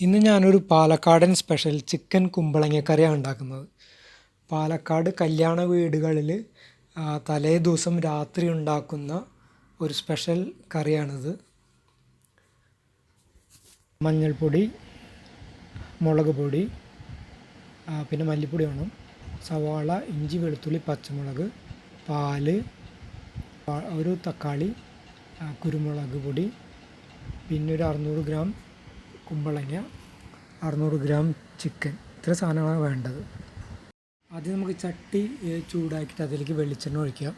ഇന്ന് ഞാനൊരു പാലക്കാടൻ സ്പെഷ്യൽ ചിക്കൻ കുമ്പളങ്ങ കറിയാണ് ഉണ്ടാക്കുന്നത്. പാലക്കാട് കല്യാണ വീടുകളിൽ തലേ ദിവസം രാത്രി ഉണ്ടാക്കുന്ന ഒരു സ്പെഷ്യൽ കറിയാണിത്. മഞ്ഞൾപ്പൊടി, മുളക് പൊടി, പിന്നെ മല്ലിപ്പൊടി വേണം, സവാള, ഇഞ്ചി, വെളുത്തുള്ളി, പച്ചമുളക്, പാല്, ഒരു തക്കാളി, കുരുമുളക് പൊടി, പിന്നെ ഒരു 600 ഗ്രാം കുമ്പളങ്ങ, 600 ഗ്രാം ചിക്കൻ. ഇത്ര സാധനമാണ് വേണ്ടത്. ആദ്യം നമുക്ക് ചട്ടി ചൂടാക്കിയിട്ട് അതിലേക്ക് വെളിച്ചെണ്ണ ഒഴിക്കാം.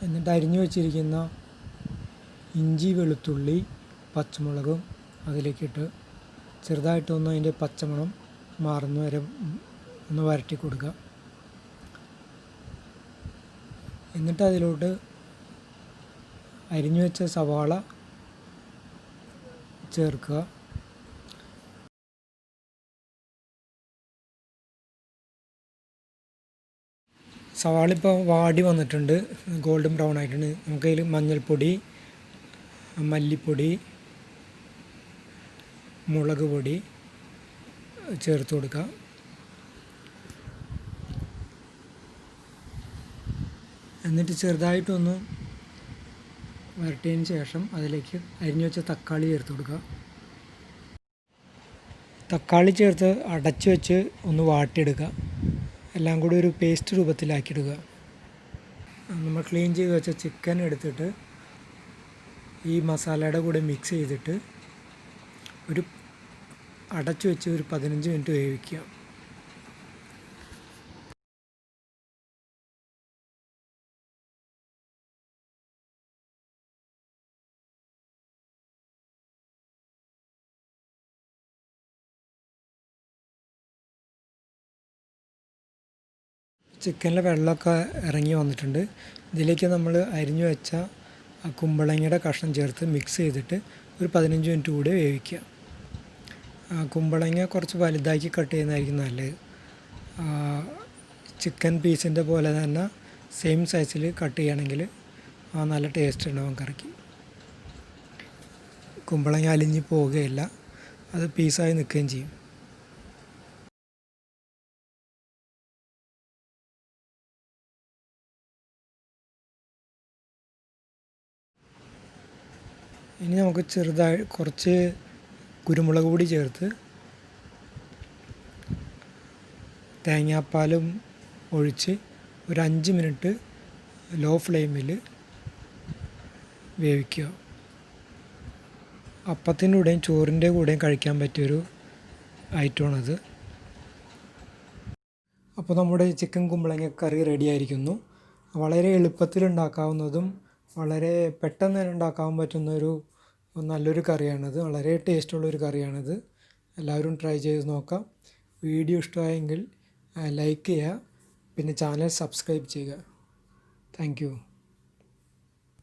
എന്നിട്ട് അരിഞ്ഞു വെച്ചിരിക്കുന്ന ഇഞ്ചി, വെളുത്തുള്ളി, പച്ചമുളകും അതിലേക്കിട്ട് ചെറുതായിട്ടൊന്ന് അതിൻ്റെ പച്ചമണം മാറുന്ന വരെ ഒന്ന് വരട്ടി കൊടുക്കുക. എന്നിട്ട് അതിലോട്ട് അരിഞ്ഞു വെച്ച സവാള ചേർക്കുക. സവാള ഇപ്പോൾ വാടി വന്നിട്ടുണ്ട്, ഗോൾഡൻ ബ്രൗൺ ആയിട്ടുണ്ട്. നമുക്കതിൽ മഞ്ഞൾപ്പൊടി, മല്ലിപ്പൊടി, മുളക് പൊടി ചേർത്ത് കൊടുക്കുക. എന്നിട്ട് ചെറുതായിട്ടൊന്ന് വരട്ടിയതിന് ശേഷം അതിലേക്ക് അരിഞ്ഞു വെച്ച തക്കാളി ചേർത്ത് കൊടുക്കുക. തക്കാളി ചേർത്ത് അടച്ചു വെച്ച് ഒന്ന് വാട്ടിയെടുക്കുക. എല്ലാം കൂടി ഒരു പേസ്റ്റ് രൂപത്തിലാക്കിയിടുക. നമ്മൾ ക്ലീൻ ചെയ്ത് വെച്ച ചിക്കൻ എടുത്തിട്ട് ഈ മസാലയുടെ കൂടെ മിക്സ് ചെയ്തിട്ട് അടച്ചു വെച്ച് ഒരു 15 മിനിറ്റ് വേവിക്കുക. ചിക്കനിലെ വെള്ളമൊക്കെ ഇറങ്ങി വന്നിട്ടുണ്ട്. ഇതിലേക്ക് നമ്മൾ അരിഞ്ഞു വെച്ച കുമ്പളങ്ങയുടെ കഷ്ണം ചേർത്ത് മിക്സ് ചെയ്തിട്ട് ഒരു 15 മിനിറ്റ് കൂടി വേവിക്കുക. കുമ്പളങ്ങ കുറച്ച് വലുതാക്കി കട്ട് ചെയ്യുന്നതായിരിക്കും നല്ലത്. ചിക്കൻ പീസിൻ്റെ പോലെ തന്നെ സെയിം സൈസിൽ കട്ട് ചെയ്യുകയാണെങ്കിൽ നല്ല ടേസ്റ്റ് ഉണ്ടാവും കറിക്ക്. കുമ്പളങ്ങ അലിഞ്ഞ് പോവുകയില്ല, അത് പീസായി നിൽക്കുകയും ചെയ്യും. ഇനി നമുക്ക് ചെറുതായി കുറച്ച് കുരുമുളക് പൊടി ചേർത്ത് തേങ്ങാപ്പാലും ഒഴിച്ച് ഒരു 5 മിനിറ്റ് ലോ ഫ്ലെയിമിൽ വേവിക്കുക. അപ്പത്തിൻ്റെ കൂടെയും ചോറിൻ്റെ കൂടെയും കഴിക്കാൻ പറ്റിയൊരു ഐറ്റമാണത്. അപ്പോൾ നമ്മുടെ ചിക്കൻ കുമ്പളങ്ങ കറി റെഡി ആയിരിക്കുന്നു. വളരെ എളുപ്പത്തിൽ ഉണ്ടാക്കാവുന്നതും വളരെ പെട്ടെന്ന് തന്നെ ഉണ്ടാക്കാൻ പറ്റുന്നൊരു നല്ലൊരു കറിയാണിത്. വളരെ ടേസ്റ്റുള്ളൊരു കറിയാണിത്. എല്ലാവരും ട്രൈ ചെയ്ത് നോക്കാം. വീഡിയോ ഇഷ്ടമായെങ്കിൽ ലൈക്ക് ചെയ്യുക, പിന്നെ ചാനൽ സബ്സ്ക്രൈബ് ചെയ്യുക. Thank you.